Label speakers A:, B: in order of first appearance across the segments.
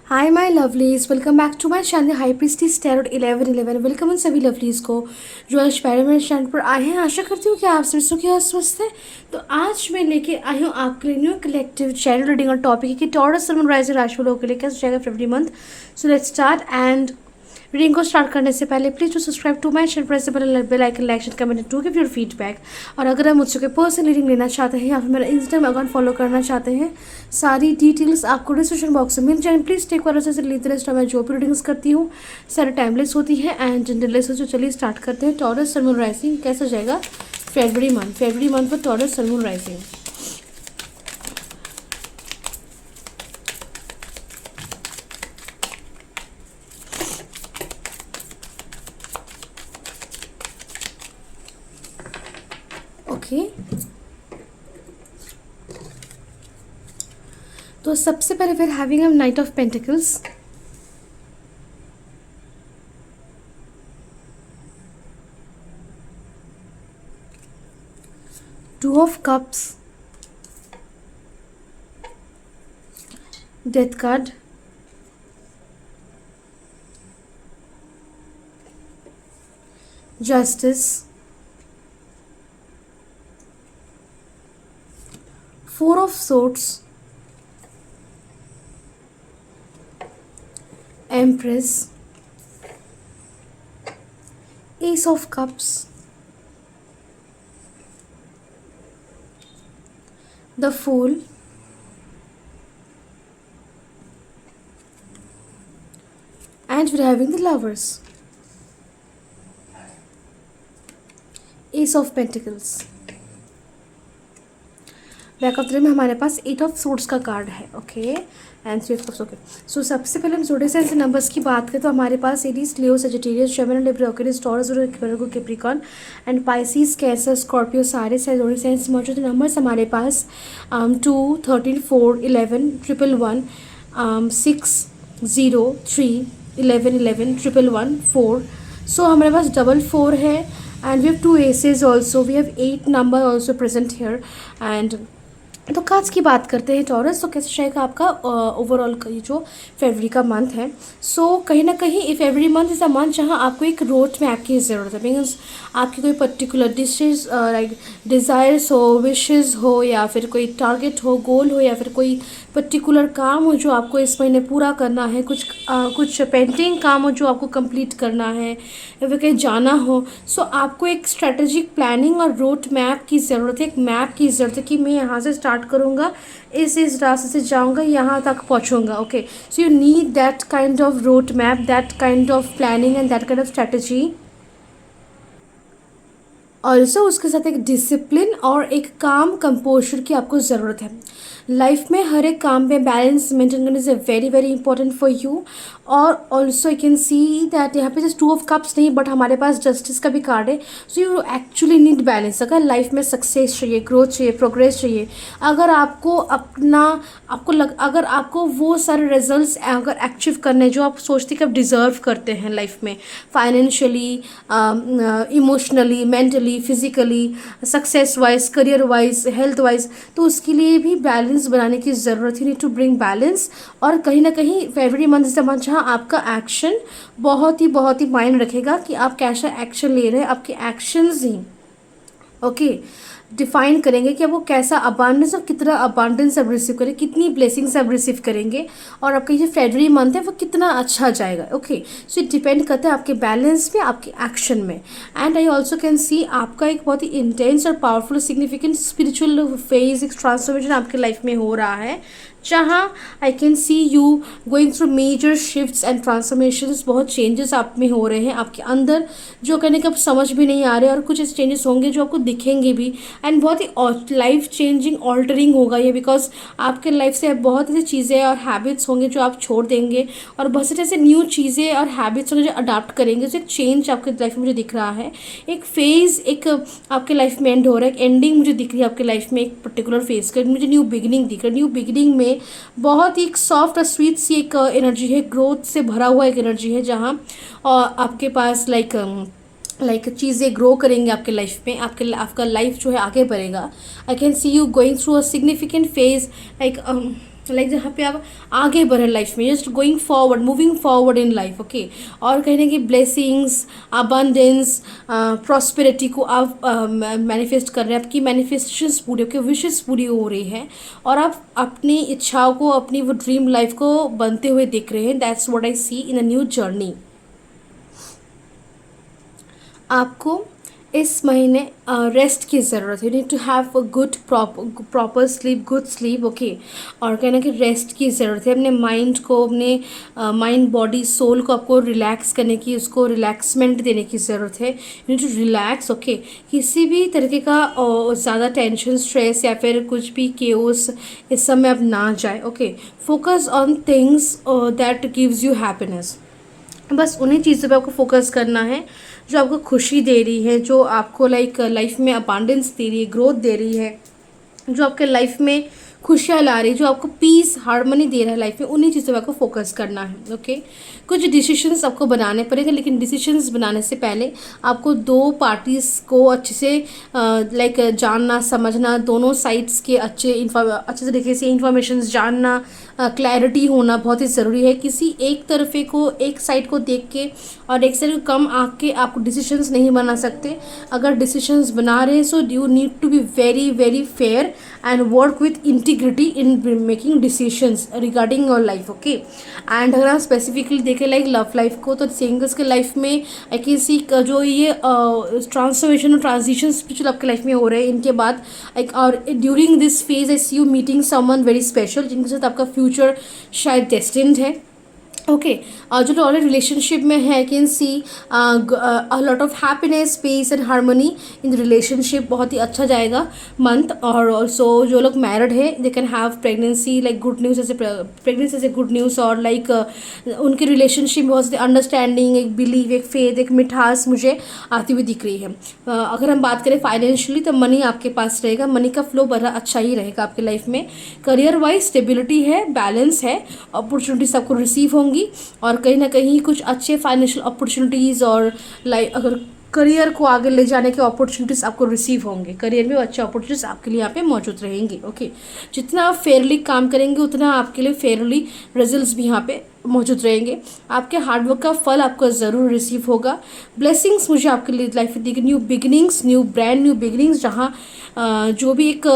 A: Hi my lovelies, welcome back to my channel high priestess tarot 1111। Welcome उन सभी lovelies को जो आज पहले मेरे चैनल पर आए हैं। आशा करती हूँ कि आप सभी सुखी और स्वस्थ हैं। तो आज मैं लेके आई हूँ आपके लिए न्यू कलेक्टिव चैनल रीडिंग और टॉपिक है कि टॉरस सन राइजिंग राशि वालों के लिए कैसे जाएगा फरवरी month. So let's start. And reading को स्टार्ट करने से पहले please to subscribe to my channel, press bell icon, like comment to give your feedback. और अगर आप मुझसे कोई पर्सनल रीडिंग लेना चाहते हैं या फिर मेरा इंस्टाग्राम अकाउंट फॉलो करना चाहते हैं, सारी डिटेल्स आपको डिस्क्रिप्शन बॉक्स में मिल जाएंगे। प्लीज़ टेक वाला से लीजिए रेस्ट। मैं जो भी रीडिंग्स करती हूँ सारे टाइमलेस होती है एंड जनरलेस होती है। चलिए स्टार्ट करते हैं। टॉरस सन मून राइजिंग कैसा जाएगा फरवरी मंथ पर Taurus sun moon rising. Okay, तो सबसे पहले फिर having a knight of pentacles, two of cups, death card, justice, four of swords, empress, ace of cups, the fool, and we're having the lovers, ace of pentacles। Back of the में हमारे पास eight of swords का card है। Okay and three of cups. Okay, so सबसे पहले हम जोड़े से नंबर्स की बात करें तो हमारे पास Aries, Leo, Sagittarius, Gemini, Libra, Aquarius, Taurus और Virgo, Capricorn and Pisces, Cancer, Scorpio सारे जोड़े साइंस मौजूद। नंबर्स हमारे पास 2, 13, 4, 11, 111, 6, 0, 3, 11, 11, 111, 4। सो हमारे पास डबल 4 है and we have 2 aces also, we have 8 number also present here. And तो कार्ड्स की बात करते हैं टॉरस, तो कैसे जाएगा आपका ओवरऑल का ये जो फरवरी का मंथ है। सो कहीं ना कहीं फरवरी मंथ इज़ अ मंथ जहाँ आपको एक रोड मैप की ज़रूरत है। मीन्स आपकी कोई पर्टिकुलर डिशेज लाइक डिज़ायर्स हो, विशेज़ हो, या फिर कोई टारगेट हो, गोल हो, या फिर कोई पर्टिकुलर काम हो जो आपको इस महीने पूरा करना है, कुछ पेंटिंग काम हो जो आपको कंप्लीट करना है, या फिर कहीं जाना हो। सो आपको एक स्ट्रेटेजिक प्लानिंग और रोड मैप की ज़रूरत है, एक मैप की ज़रूरत है कि मैं यहाँ से स्टार्ट करूँगा, इस रास्ते से जाऊँगा, यहाँ तक पहुँचूँगा। Okay, so you need that kind of road map, that kind of planning and that kind of strategy. Also उसके साथ एक डिसिप्लिन और एक काम कंपोजर की आपको ज़रूरत है। लाइफ में हर एक काम में बैलेंस मेंटेन करने से very very important for you. और also you can see that यहाँ पे जस्ट 2 ऑफ कप्स नहीं बट हमारे पास जस्टिस का भी कार्ड है। So you actually need balance. अगर लाइफ में सक्सेस चाहिए, ग्रोथ चाहिए, प्रोग्रेस चाहिए, अगर आपको अगर आपको वो सारे रिजल्ट्स अगर अचीव करने जो आप सोचते कि आप डिज़र्व करते हैं लाइफ में, financially, emotionally, mentally, physically, success wise, career wise, health wise, तो उसके लिए भी बैलेंस बनाने की ज़रूरत है। Need to bring balance. और कहीं ना कहीं फरवरी मंथ इस मंथ जहाँ आपका एक्शन बहुत ही मायने रखेगा कि आप कैसा एक्शन ले रहे हैं। आपके एक्शंस ही ओके डिफाइन करेंगे कि आपको कैसा अबांडेंस और कितना अबांडेंस आप रिसीव करें, कितनी ब्लेसिंग्स आप रिसीव करेंगे, और आपका ये फरवरी मंथ है वो कितना अच्छा जाएगा। ओके, सो इट डिपेंड करता है आपके बैलेंस में, आपके एक्शन में। And I also can see आपका एक बहुत ही इंटेंस और पावरफुल सिग्निफिकेंट स्पिरिचुअल फेज, एक ट्रांसफॉर्मेशन आपके लाइफ में हो रहा है, जहाँ I can see you going through major shifts and transformations. बहुत चेंजेस आप में हो रहे हैं आपके अंदर जो कहने का समझ भी नहीं आ रहे, और कुछ ऐसे चेंजेस होंगे जो आपको दिखेंगे भी। एंड बहुत ही लाइफ चेंजिंग ऑल्टरिंग होगा ये, बिकॉज आपके लाइफ से बहुत ऐसी चीज़ें और हैबिट्स होंगे जो आप छोड़ देंगे, और बहुत से ऐसे न्यू चीज़ें और हैबिट्स होंगे जो अडाप्ट करेंगे। जो एक चेंज आपके लाइफ में मुझे दिख रहा है, एक फेज़ एक आपके लाइफ में एंड हो रहा है, एक एंडिंग मुझे दिख रही है आपके लाइफ में, एक पर्टिकुलर फेज़ का मुझे न्यू बिगिनिंग दिख रहा है। न्यू बिगिनिंग में बहुत ही सॉफ्ट और स्वीट सी एक एनर्जी है, ग्रोथ से भरा हुआ एक एनर्जी है, जहाँ आपके पास लाइक चीज़ें ग्रो करेंगे आपके लाइफ में, आपका लाइफ जो है आगे बढ़ेगा। आई can see you going through a significant phase, like like जहाँ पे आप आगे बढ़े लाइफ में, just going forward, moving forward in life, okay. और कहीं ना कहीं ब्लेसिंग्स, अबंडेंस, प्रॉस्पेरिटी को आप मैनिफेस्ट कर रहे हैं, आपकी मैनिफेस्टेशंस पूरी, आपकी विशेस पूरी हो रही है, और आप अपनी इच्छाओं को, अपनी वो ड्रीम लाइफ को बनते हुए देख रहे हैं। That's what I see in a new journey. आपको इस महीने रेस्ट की ज़रूरत है। You need to have a good proper sleep, good sleep, okay. और कहीं ना कहीं रेस्ट की ज़रूरत है। अपने माइंड को, अपने माइंड, बॉडी, सोल को आपको रिलैक्स करने की, उसको रिलैक्समेंट देने की ज़रूरत है। You need to relax, okay. किसी भी तरीके का ज़्यादा टेंशन, स्ट्रेस या फिर कुछ भी केओस इस समय अब ना जाए, okay. Focus on things that gives you happiness. बस उन्हीं चीज़ों पे आपको फोकस करना है जो आपको खुशी दे रही है, जो आपको लाइक लाइफ में अबांडेंस दे रही है, ग्रोथ दे रही है, जो आपके लाइफ में खुशियाँ ला रही है, जो आपको पीस, हार्मनी दे रहा है लाइफ में। उन्हीं चीज़ों पे आपको फोकस करना है, ओके। कुछ डिसीशंस आपको बनाने पड़ेंगे, लेकिन डिसीशंस बनाने से पहले आपको दो पार्टीज़ को अच्छे से लाइक जानना, समझना, दोनों साइड्स के अच्छे तरीके से इंफॉर्मेशन जानना, क्लैरिटी होना बहुत ही ज़रूरी है। किसी एक तरफे को, एक साइड को देख के और एक साइड को कम आँख के आप डिसीशंस नहीं बना सकते। अगर डिसीशंस बना रहे हैं so you need to be very very fair and work with integrity in making decisions regarding your life, okay. And अगर आप स्पेसिफिकली देखें लाइक लव लाइफ को, तो सिंगल्स के लाइफ में आई कैन सी जो ये ट्रांसफॉर्मेशन और ट्रांजिशन स्पिरिचुअल आपके लाइफ में हो रहे हैं, इनके बाद लाइक और during this phase I see you meeting someone very special, जिनके साथ आपका फ्यूचर शायद डेस्टिन्ड है, ओके। जो लोग ऑलरेडी रिलेशनशिप में है, can see a lot of happiness, peace and harmony in relationship. बहुत ही अच्छा जाएगा मंथ। और ऑल्सो जो लोग मैरिड है, they can have pregnancy like good news, ऐसे प्रेगनेंसी ऐसे गुड न्यूज़, और लाइक उनके रिलेशनशिप में बहुत सी अंडरस्टैंडिंग, एक बिलीव, एक फेथ, एक मिठास मुझे आती हुई दिख रही है। अगर हम बात करें फाइनेंशियली, तो मनी आपके पास रहेगा, मनी का फ्लो बड़ा अच्छा ही रहेगा आपके लाइफ में। करियर वाइज स्टेबिलिटी है, बैलेंस है, अपॉर्चुनिटीज आपको रिसीव होंगी, और कहीं ना कहीं कुछ अच्छे फाइनेंशियल अपॉर्चुनिटीज़ और लाइक अगर करियर को आगे ले जाने के अपॉर्चुनिटीज़ आपको रिसीव होंगे। करियर में अच्छे अपॉर्चुनिटीज़ आपके लिए यहाँ पे मौजूद रहेंगे, ओके। जितना आप फेयरली काम करेंगे उतना आपके लिए फेयरली रिजल्ट्स भी यहाँ पे मौजूद रहेंगे। आपके हार्डवर्क का फल आपको ज़रूर रिसीव होगा। ब्लेसिंग्स मुझे आपके लिए लाइफ में the, new beginnings, brand new beginnings, जहाँ जो भी एक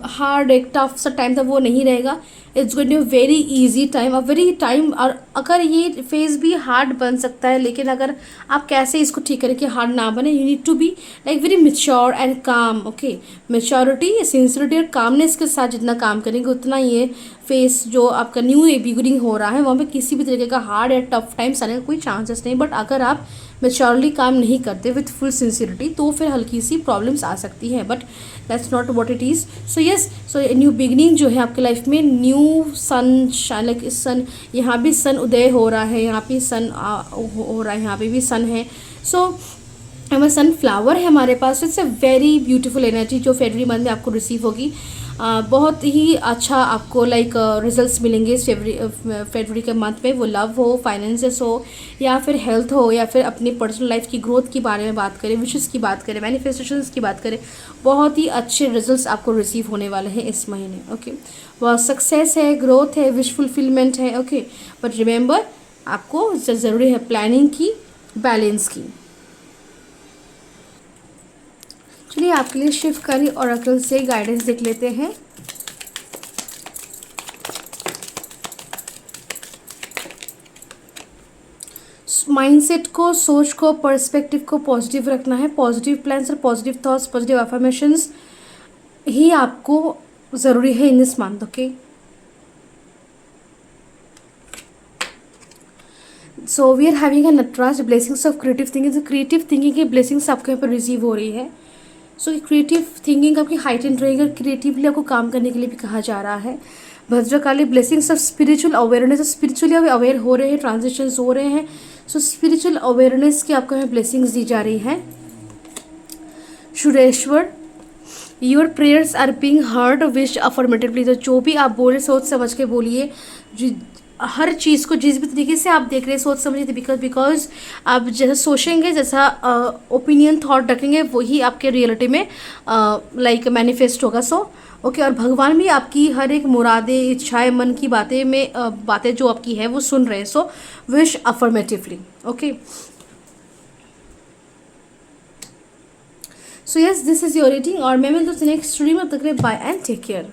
A: हार्ड, एक टफ सा टाइम था वो नहीं रहेगा। It's going to very easy time, a very time. और अगर ये फेज़ भी हार्ड बन सकता है, लेकिन अगर आप कैसे इसको ठीक करें कि हार्ड ना बने, you need to be like very mature and calm, okay. Maturity, sincerity और कामनेस के साथ जितना काम करेंगे उतना ये फेस जो आपका न्यू बिगिनिंग हो रहा है वहाँ पे किसी भी तरीके का हार्ड या टफ टाइम्स आने का कोई चांसेस नहीं। बट अगर आप मेच्योरली काम नहीं करते विथ फुल सिंसियरिटी, तो फिर हल्की सी प्रॉब्लम्स आ सकती हैं, but that's not what it is. So yes, so new beginning जो है आपके लाइफ में, न्यू सन शाइन, लाइक सन, यहाँ भी सन उदय हो रहा है, यहाँ पे सन हो रहा है, यहाँ पे भी सन है। सो हमारा सनफ्लावर है हमारे पास। It's a very beautiful energy जो फरवरी मंथ में आपको रिसीव होगी। बहुत ही अच्छा आपको लाइक रिजल्ट्स मिलेंगे इस फरवरी के मंथ में। वो लव हो, फाइनेंसेस हो, या फिर हेल्थ हो, या फिर अपनी पर्सनल लाइफ की ग्रोथ के बारे में बात करें, विशेस की बात करें, मैनिफेस्टेशंस की बात करें, बहुत ही अच्छे रिजल्ट्स आपको रिसीव होने वाले हैं इस महीने, ओके। बहुत सक्सेस है, ग्रोथ है, विश फुलफिलमेंट है, ओके। बट रिमेंबर, आपको ज़रूरी है प्लानिंग की, बैलेंस की। चलिए आपके लिए शिवकारी ओरेकल से गाइडेंस देख लेते हैं। माइंडसेट को, सोच को, पर्सपेक्टिव को पॉजिटिव रखना है। पॉजिटिव प्लान्स और पॉजिटिव थॉट्स, पॉजिटिव अफर्मेशंस ही आपको ज़रूरी है in this month, okay. So we are having a Nataraja blessings of creative thinking. तो क्रिएटिव थिंकिंग की ब्लेसिंग्स आपके यहाँ पर रिसीव हो रही है। सो क्रिएटिव थिंकिंग आपकी हाइटेंड रहेगी, क्रिएटिवली आपको काम करने के लिए भी कहा जा रहा है। Bhadrakali blessings of spiritual awareness, spiritually aware हो रहे हैं, ट्रांजिशंस हो रहे हैं। सो स्पिरिचुअल अवेयरनेस की आपको यहाँ ब्लेसिंग्स दी जा रही है। शुरेश्वर, your prayers are being heard, wish affirmatively. तो जो भी आप बोले सोच समझ के बोलिए, हर चीज़ को जिस भी तरीके से आप देख रहे हैं सोच समझिए, बिकॉज आप जैसा सोचेंगे, जैसा ओपिनियन थॉट रखेंगे, वही आपके रियलिटी में लाइक मैनिफेस्ट होगा। सो ओके, और भगवान भी आपकी हर एक मुरादें, इच्छाएं, मन की बातें में बातें जो आपकी है वो सुन रहे हैं। So wish affirmatively. Okay, so yes, this is your reading और मैं मिलता हूँ नेक्स्ट स्टोरी में। तक बाय एंड टेक केयर।